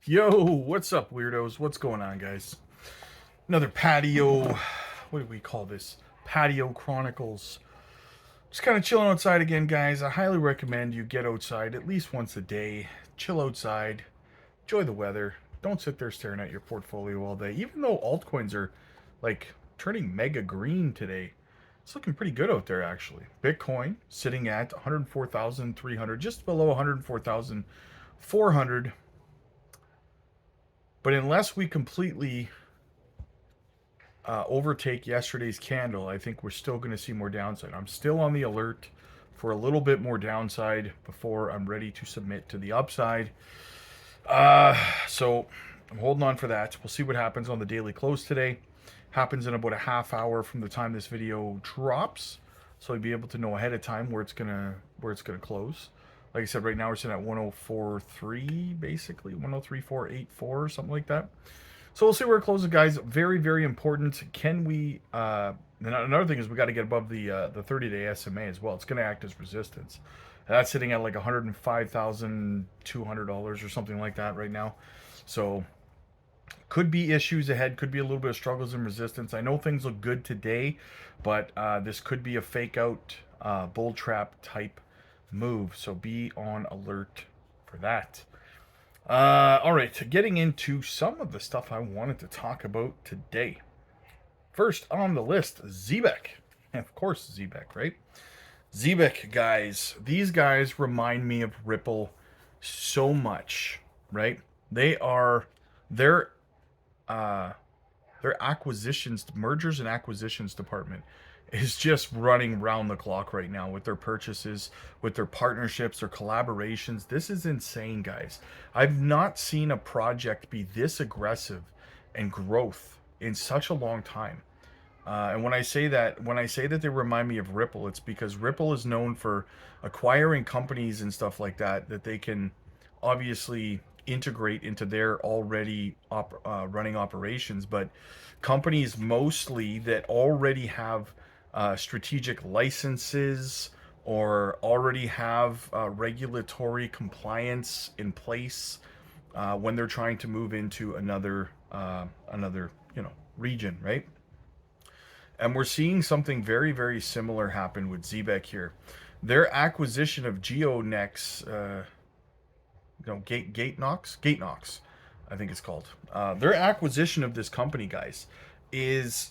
Yo, what's up, weirdos? What's going on, guys? Another patio. What do we call this? Patio Chronicles. Just kind of chilling outside again, guys. I highly recommend you get outside at least once a day. Chill outside. Enjoy the weather. Don't sit there staring at your portfolio all day. Even though altcoins are like turning mega green today, it's looking pretty good out there, actually. Bitcoin sitting at 104,300, just below 104,400. But unless we completely overtake yesterday's candle, I think we're still going to see more downside. I'm still on the alert for a little bit more downside before I'm ready to submit to the upside. So I'm holding on for that. We'll see what happens on the daily close today. Happens in about a half hour from the time this video drops, so you'll be able to know ahead of time where it's gonna close. Like I said, right now we're sitting at 104.3, basically 103.484 or something like that. So we'll see where it closes, guys. Very, very important. Can we? Another thing is we got to get above the 30-day SMA as well. It's going to act as resistance. That's sitting at like $105,200 or something like that right now. So could be issues ahead. Could be a little bit of struggles and resistance. I know things look good today, but this could be a fake out bull trap type move. So be on alert for that. All right, getting into some of the stuff I wanted to talk about today. First on the list, Zebec. Of course, Zebec, right? Zebec, guys. These guys remind me of Ripple so much, right? They are their acquisitions, mergers and acquisitions department is just running round the clock right now with their purchases, with their partnerships, their collaborations. This is insane, guys. I've not seen a project be this aggressive and growth in such a long time. And when I say that they remind me of Ripple, it's because Ripple is known for acquiring companies and stuff like that that they can obviously integrate into their already running operations. But companies mostly that already have strategic licenses or already have regulatory compliance in place when they're trying to move into another region, right? And we're seeing something very, very similar happen with Zebec here. Their acquisition of GeoNex, Gate Knox, I think it's called. Their acquisition of this company, guys, is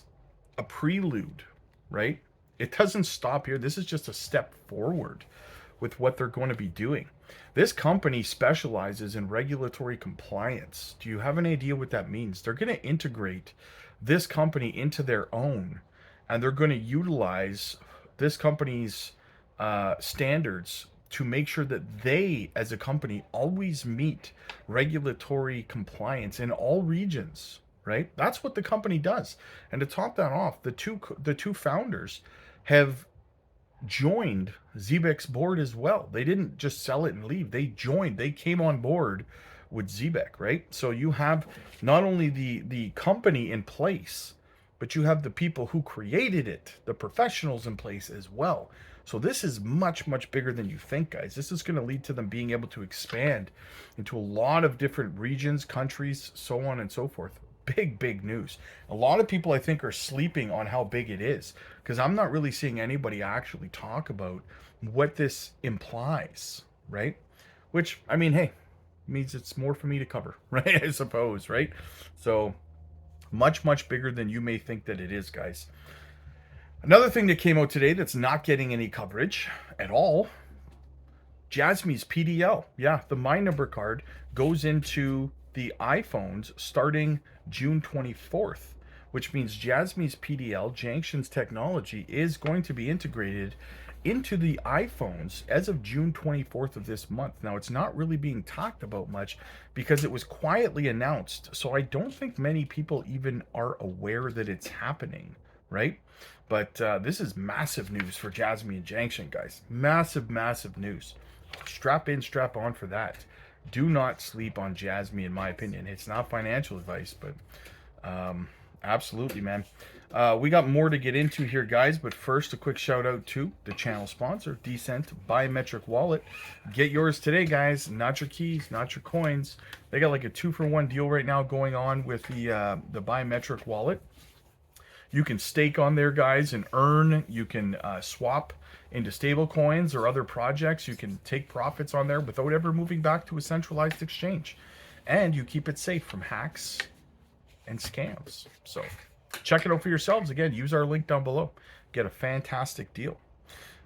a prelude, right? It doesn't stop here. This is just a step forward with what they're going to be doing. This company specializes in regulatory compliance. Do you have an idea what that means? They're going to integrate this company into their own, and they're going to utilize this company's standards to make sure that they, as a company, always meet regulatory compliance in all regions. Right? That's what the company does. And to top that off, the two founders have joined Zebec's board as well. They didn't just sell it and leave. They joined. They came on board with Zebec, right? So you have not only the company in place, but you have the people who created it, the professionals in place as well. So this is much, much bigger than you think, guys. This is going to lead to them being able to expand into a lot of different regions, countries, so on and so forth. Big, big news. A lot of people, I think, are sleeping on how big it is because I'm not really seeing anybody actually talk about what this implies, right? Which, I mean, hey, means it's more for me to cover, right? I suppose, right? So much, much bigger than you may think that it is, guys. Another thing that came out today that's not getting any coverage at all, Jasmy's PDL. Yeah, the My Number card goes into the iPhones starting June 24th, which means Jasmy's PDL, Jangshin's technology, is going to be integrated into the iPhones as of June 24th of this month. Now, it's not really being talked about much because it was quietly announced, so I don't think many people even are aware that it's happening, right? But this is massive news for Jasmy and Jangshin, guys. Massive, massive news. Strap in, strap on for that. Do not sleep on Jasmy, in my opinion. It's not financial advice, but absolutely, man. We got more to get into here, guys, but first, a quick shout out to the channel sponsor, Decent Biometric Wallet. Get yours today, guys. Not your keys, not your coins. They got like a 2-for-1 deal right now going on with the biometric wallet. You can stake on there, guys, and earn. You can swap into stable coins or other projects. You can take profits on there without ever moving back to a centralized exchange. And you keep it safe from hacks and scams. So check it out for yourselves. Again, use our link down below. Get a fantastic deal.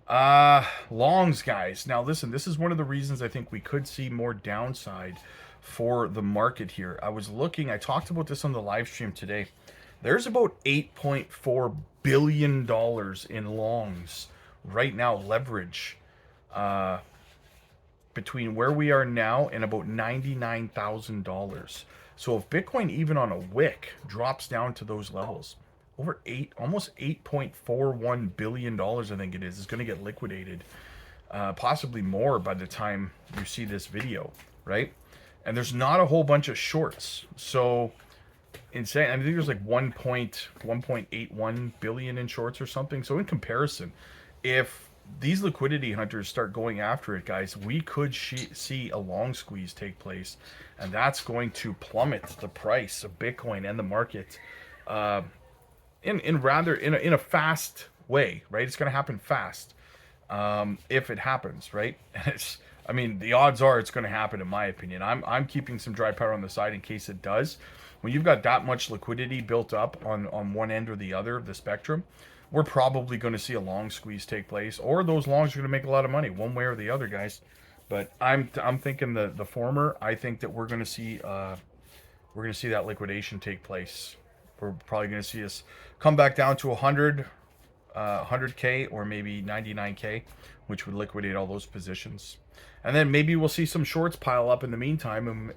Longs, guys. Now, listen, this is one of the reasons I think we could see more downside for the market here. I was looking, I talked about this on the live stream today. There's about $8.4 billion in longs right now, leverage between where we are now and about $99,000. So if Bitcoin, even on a wick, drops down to those levels, almost $8.41 billion, I think it is going to get liquidated. Possibly more by the time you see this video, right? And there's not a whole bunch of shorts. So insane. I think there's like 1.81 billion in shorts or something. So in comparison, if these liquidity hunters start going after it, guys, we could see a long squeeze take place, and that's going to plummet the price of Bitcoin and the market in a fast way, right? It's going to happen fast if it happens, right? I mean, the odds are it's going to happen, in my opinion. I'm keeping some dry powder on the side in case it does. When you've got that much liquidity built up on one end or the other of the spectrum, we're probably going to see a long squeeze take place, or those longs are going to make a lot of money, one way or the other, guys. But I'm thinking the former. I think that we're going to see that liquidation take place. We're probably going to see us come back down to 100K or maybe 99K, which would liquidate all those positions. And then maybe we'll see some shorts pile up in the meantime, and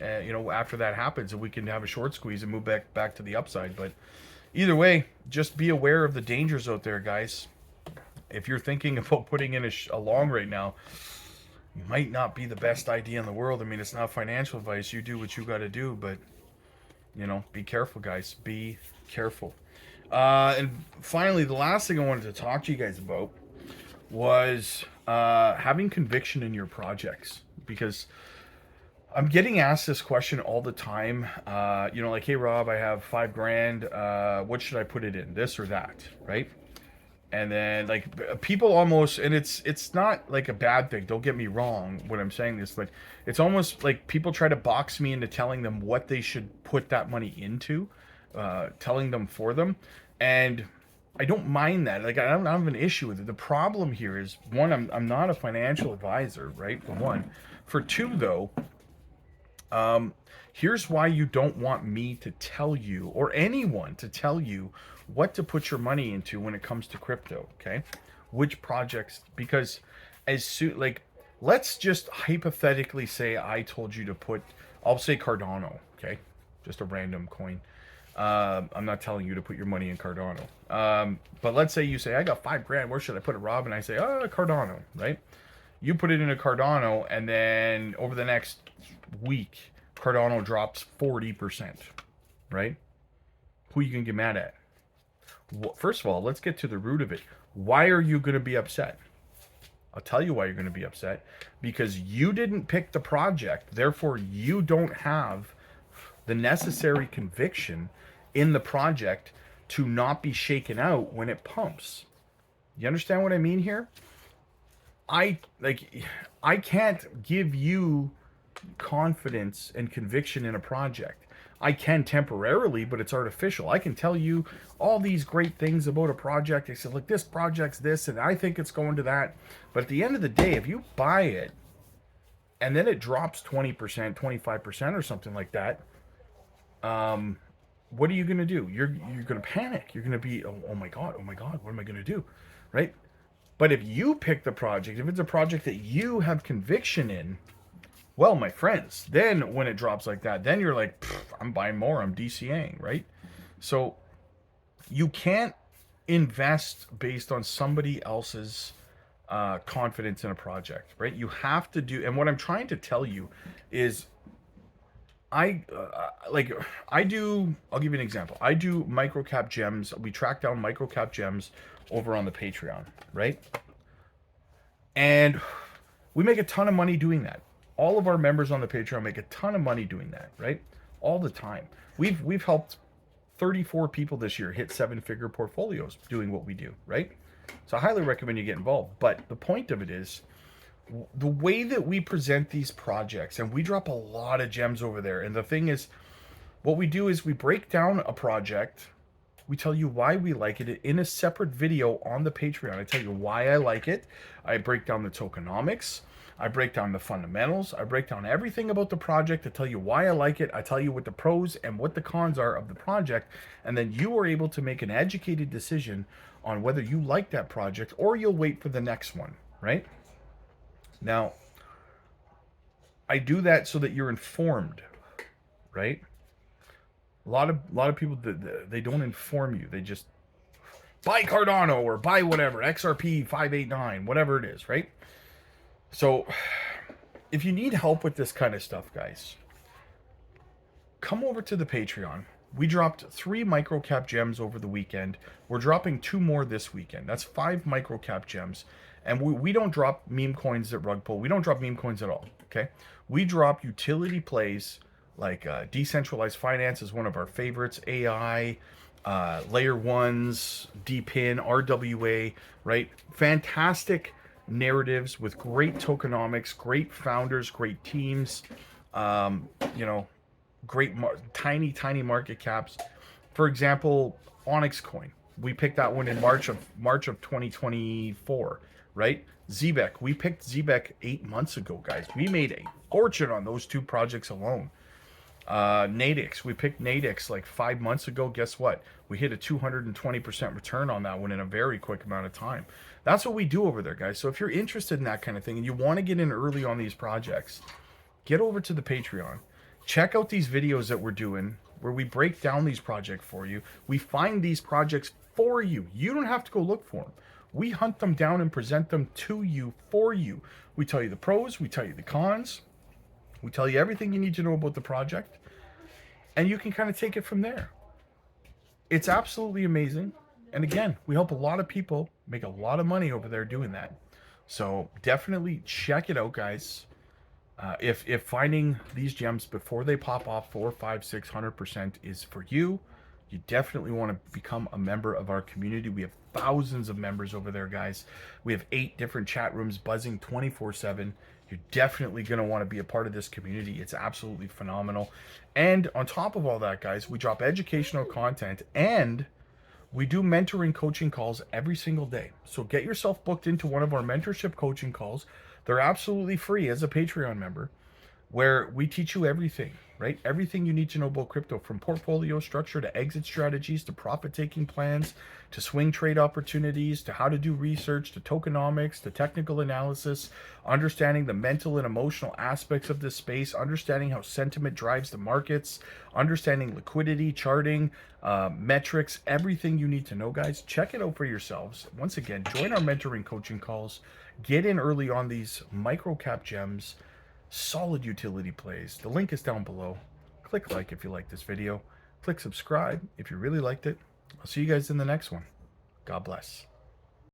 after that happens, and we can have a short squeeze and move back to the upside. But either way, just be aware of the dangers out there, guys. If you're thinking about putting in a long right now, it might not be the best idea in the world. I mean, it's not financial advice. You do what you got to do, but be careful, guys. Be careful. And finally, the last thing I wanted to talk to you guys about was having conviction in your projects, because I'm getting asked this question all the time. Like, hey Rob, I have $5,000. What should I put it in, this or that, right? And then like people almost, and it's not like a bad thing, don't get me wrong when I'm saying this, but it's almost like people try to box me into telling them what they should put that money into, telling them for them. And I don't mind that. Like, I don't have an issue with it. The problem here is, one, I'm not a financial advisor, right? For one. For two, though, here's why you don't want me to tell you, or anyone to tell you, what to put your money into when it comes to crypto, okay? Which projects, because let's just hypothetically say I told you to put, I'll say Cardano, okay? Just a random coin. I'm not telling you to put your money in Cardano. But let's say you say, I got $5,000, where should I put it, Rob? And I say, Cardano, right? You put it in a Cardano, and then over the next week, Cardano drops 40%, right? Who you can get mad at? Well, first of all, let's get to the root of it. Why are you going to be upset? I'll tell you why you're going to be upset. Because you didn't pick the project, therefore you don't have the necessary conviction in the project to not be shaken out when it pumps. You understand what I mean here? I can't give you confidence and conviction in a project. I can temporarily, but it's artificial. I can tell you all these great things about a project. I said, look, this project's this, and I think it's going to that. But at the end of the day, if you buy it, and then it drops 20%, 25% or something like that, what are you going to do? You're going to panic. You're going to be, oh my God, what am I going to do? Right? But if you pick the project, if it's a project that you have conviction in, well, my friends, then when it drops like that, then you're like, I'm buying more, I'm DCAing, right? So you can't invest based on somebody else's confidence in a project, right? You have to do, and what I'm trying to tell you is, I do. I'll give you an example. I do micro cap gems. We track down micro cap gems over on the Patreon, right? And we make a ton of money doing that. All of our members on the Patreon make a ton of money doing that, right? All the time. We've helped 34 people this year hit 7-figure portfolios doing what we do, right? So I highly recommend you get involved. But the point of it is, the way that we present these projects, and we drop a lot of gems over there. And the thing is, what we do is we break down a project. We tell you why we like it in a separate video on the Patreon. I tell you why I like it. I break down the tokenomics. I break down the fundamentals. I break down everything about the project to tell you why I like it. I tell you what the pros and what the cons are of the project. And then you are able to make an educated decision on whether you like that project or you'll wait for the next one, right? Now, I do that so that you're informed, right? A lot of people, they don't inform you. They just buy Cardano or buy whatever, XRP 589, whatever it is, right? So if you need help with this kind of stuff, guys, come over to the Patreon. We dropped 3 microcap gems over the weekend. We're dropping 2 more this weekend. That's 5 microcap gems. And we don't drop meme coins at rug pull. We don't drop meme coins at all, okay? We drop utility plays like decentralized finance is one of our favorites. AI, layer ones, DPIN, RWA, right? Fantastic narratives with great tokenomics, great founders, great teams, you know, great tiny market caps. For example, Onyx Coin. We picked that one in March of 2024, right? Zebec. We picked Zebec 8 months ago, guys. We made a fortune on those 2 projects alone. Nadix. We picked Nadix like 5 months ago. Guess what? We hit a 220% return on that one in a very quick amount of time. That's what we do over there, guys. So if you're interested in that kind of thing and you want to get in early on these projects, get over to the Patreon. Check out these videos that we're doing where we break down these projects for you. We find these projects for you. You don't have to go look for them. We hunt them down and present them to you for you. We tell you the pros, we tell you the cons, we tell you everything you need to know about the project, and you can kind of take it from there. It's absolutely amazing. And again, we help a lot of people make a lot of money over there doing that. So definitely check it out, guys. If finding these gems before they pop off 4, 5, 600% is for you, you definitely want to become a member of our community. We have thousands of members over there, guys. We have 8 different chat rooms buzzing 24/7. You're definitely going to want to be a part of this community. It's absolutely phenomenal. And on top of all that, guys, we drop educational content and we do mentoring coaching calls every single day. So get yourself booked into one of our mentorship coaching calls. They're absolutely free as a Patreon member, where we teach you everything, right? Everything you need to know about crypto, from portfolio structure to exit strategies to profit-taking plans to swing trade opportunities to how to do research to tokenomics to technical analysis, understanding the mental and emotional aspects of this space, understanding how sentiment drives the markets, understanding liquidity, charting, metrics, everything you need to know, guys. Check it out for yourselves. Once again, join our mentoring coaching calls. Get in early on these micro cap gems. Solid utility plays. The link is down below. Click like if you like this video. Click subscribe if you really liked it. I'll see you guys in the next one. God bless.